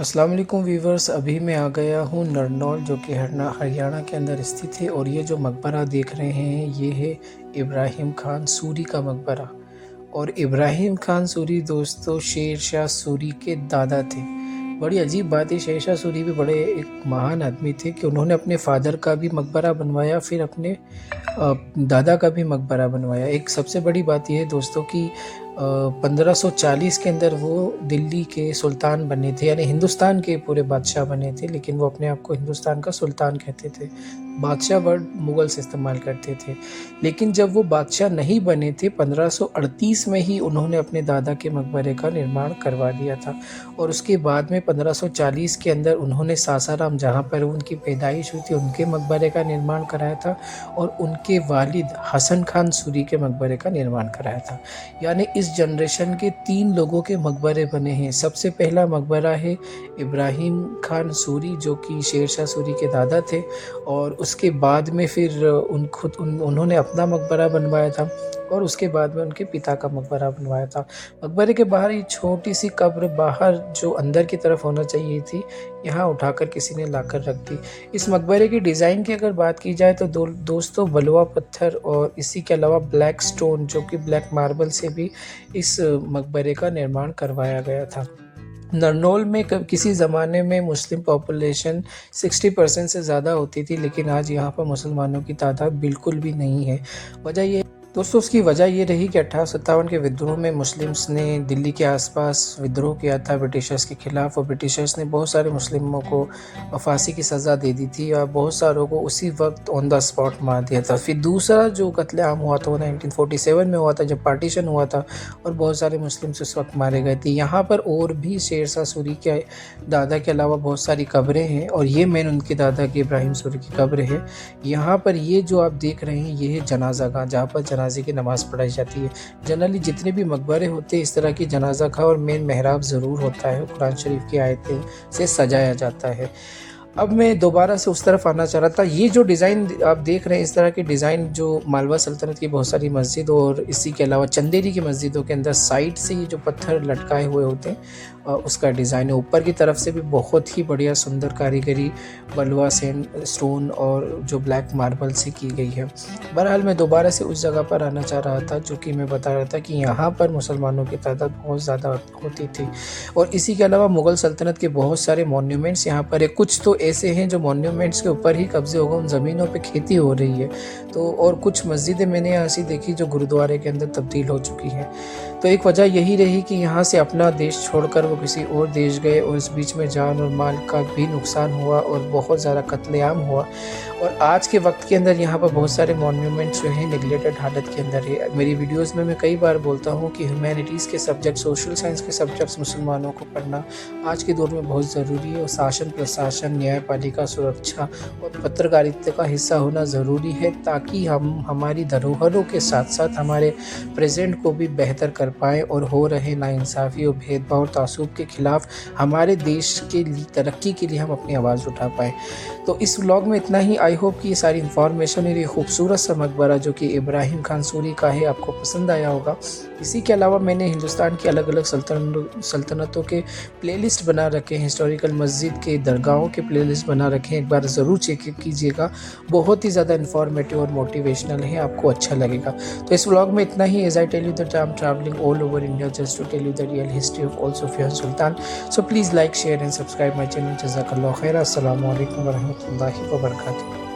अस्सलाम वालेकुम वीवर्स। अभी मैं आ गया हूँ नरनौल, जो कि हरियाणा के अंदर स्थित है। और ये जो मकबरा देख रहे हैं ये है इब्राहिम खान सूरी का मकबरा। और इब्राहिम खान सूरी दोस्तों शेर शाह सूरी के दादा थे। बड़ी अजीब बात है, शेर शाह सूरी भी बड़े एक महान आदमी थे कि उन्होंने अपने फादर का भी मकबरा बनवाया, फिर अपने दादा का भी मकबरा बनवाया। एक सबसे बड़ी बात यह है दोस्तों कि 1540 के अंदर वो दिल्ली के सुल्तान बने थे, यानी हिंदुस्तान के पूरे बादशाह बने थे। लेकिन वो अपने आप को हिंदुस्तान का सुल्तान कहते थे। बादशाह वर्ड मुगल्स इस्तेमाल करते थे। लेकिन जब वो बादशाह नहीं बने थे 1538 में ही उन्होंने अपने दादा के मकबरे का निर्माण करवा दिया था। और उसके बाद में 1540 के अंदर उन्होंने सासाराम, जहाँ पर उनकी पैदाइश हुई थी, उनके मकबरे का निर्माण कराया था। और उनके वालिद हसन खान सूरी के मकबरे का निर्माण कराया था। यानी इस जनरेशन के 3 लोगों के मकबरे बने हैं। सबसे पहला मकबरा है इब्राहिम खान सूरी, जो कि शेर शाह सूरी के दादा थे। और उसके बाद में फिर उन्होंने अपना मकबरा बनवाया था। और उसके बाद में उनके पिता का मकबरा बनवाया था। मकबरे के बाहर ये छोटी सी कब्र बाहर जो अंदर की तरफ होना चाहिए थी, यहाँ उठाकर किसी ने लाकर रख दी। इस मकबरे की डिज़ाइन की अगर बात की जाए तो दोस्तों बलुआ पत्थर और इसी के अलावा ब्लैक स्टोन, जो कि ब्लैक मार्बल से भी इस मकबरे का निर्माण करवाया गया था। नरनौल में किसी ज़माने में मुस्लिम पॉपुलेशन 60% से ज़्यादा होती थी, लेकिन आज यहाँ पर मुसलमानों की तादाद बिल्कुल भी नहीं है। वजह ये दोस्तों उसकी वजह ये रही कि 1857 के विद्रोह में मुस्लिम्स ने दिल्ली के आसपास विद्रोह किया था ब्रिटिशर्स के खिलाफ। और ब्रिटिशर्स ने बहुत सारे मुस्लिमों को फांसी की सज़ा दे दी थी और बहुत सारों को उसी वक्त ऑन द स्पॉट मार दिया था। फिर दूसरा जो कत्लेआम हुआ था वो 1947 में हुआ था, जब पार्टीशन हुआ था और बहुत सारे मुस्लिम्स उस वक्त मारे गए थे। यहाँ पर और भी शेर शाह सूरी के दादा के अलावा बहुत सारी कब्रें हैं, और ये मेन उनके दादा की इब्राहिम सूरी की कब्र है। यहाँ पर ये जो आप देख रहे हैं ये है जनाजा गाह, जहाँ पर जनाजे की नमाज़ पढ़ाई जाती है। जनरली जितने भी मकबरे होते हैं इस तरह की जनाजा गाह और मेन मेहराब ज़रूर होता है, कुरान शरीफ की आयतें से सजाया जाता है। अब मैं दोबारा से उस तरफ आना चाह रहा था। ये जो डिज़ाइन आप देख रहे हैं, इस तरह की डिज़ाइन जो मालवा सल्तनत की बहुत सारी मस्जिद और इसी के अलावा चंदेरी की मस्जिदों के अंदर साइड से ये जो पत्थर लटकाए हुए होते हैं उसका डिज़ाइन है। ऊपर की तरफ से भी बहुत ही बढ़िया सुंदर कारीगरी बलुआ स्टोन और जो ब्लैक मार्बल से की गई है। बहरहाल मैं दोबारा से उस जगह पर आना चाह रहा था जो कि मैं बता रहा था कि यहाँ पर मुसलमानों की तादाद बहुत ज़्यादा होती थी। और इसी के अलावा मुग़ल सल्तनत के बहुत सारे मॉन्यूमेंट्स यहाँ पर है। कुछ तो ऐसे हैं जो मॉन्यूमेंट्स के ऊपर ही कब्जे हो गए, उन ज़मीनों पे खेती हो रही है। तो और कुछ मस्जिदें मैंने ऐसी देखी जो गुरुद्वारे के अंदर तब्दील हो चुकी हैं। तो एक वजह यही रही कि यहाँ से अपना देश छोड़कर वो किसी और देश गए और इस बीच में जान और माल का भी नुकसान हुआ और बहुत ज़्यादा कत्लेआम हुआ। और आज के वक्त के अंदर यहाँ पर बहुत सारे मॉन्यूमेंट्स जो हैं नेगलेक्टेड हालत के अंदर है। मेरी वीडियोस में मैं कई बार बोलता हूँ कि ह्यूमैनिटीज़ के सब्जेक्ट, सोशल साइंस के सब्जेक्ट्स मुसलमानों को पढ़ना आज के दौर में बहुत ज़रूरी है। और शासन प्रशासन, न्यायपालिका, सुरक्षा और पत्रकारिता का हिस्सा होना ज़रूरी है, ताकि हम हमारी धरोहरों के साथ साथ हमारे प्रेजेंट को भी बेहतर कर पाएँ और हो रहे नाइंसाफ़ी और भेदभाव और तासुब के ख़िलाफ़ हमारे देश के तरक्की के लिए हम अपनी आवाज़ उठा पाएँ। तो इस व्लॉग में इतना ही। आई होप कि ये सारी इन्फॉर्मेशन और ये खूबसूरत सा मकबरा जो कि इब्राहिम खान सूरी का है आपको पसंद आया होगा। इसी के अलावा मैंने हिंदुस्तान की अलग अलग सल्तनतों के प्लेलिस्ट बना रखे हैं, हिस्टोरिकल मस्जिद के दरगाहों के प्लेलिस्ट बना रखे हैं। एक बार ज़रूर चेक कीजिएगा, बहुत ही ज़्यादा इन्फॉर्मेटिव और मोटिवेशनल है, आपको अच्छा लगेगा। तो इस व्लॉग में इतना ही। As I tell you that I am travelling all over India just to tell you the real history of all सूफियान सुल्तान। So please like, share and subscribe my channel. जज़ाकल्लाहु खैर। अस्सलामु अलैकुम व रहमतुल्लाहि व बरकातुहू।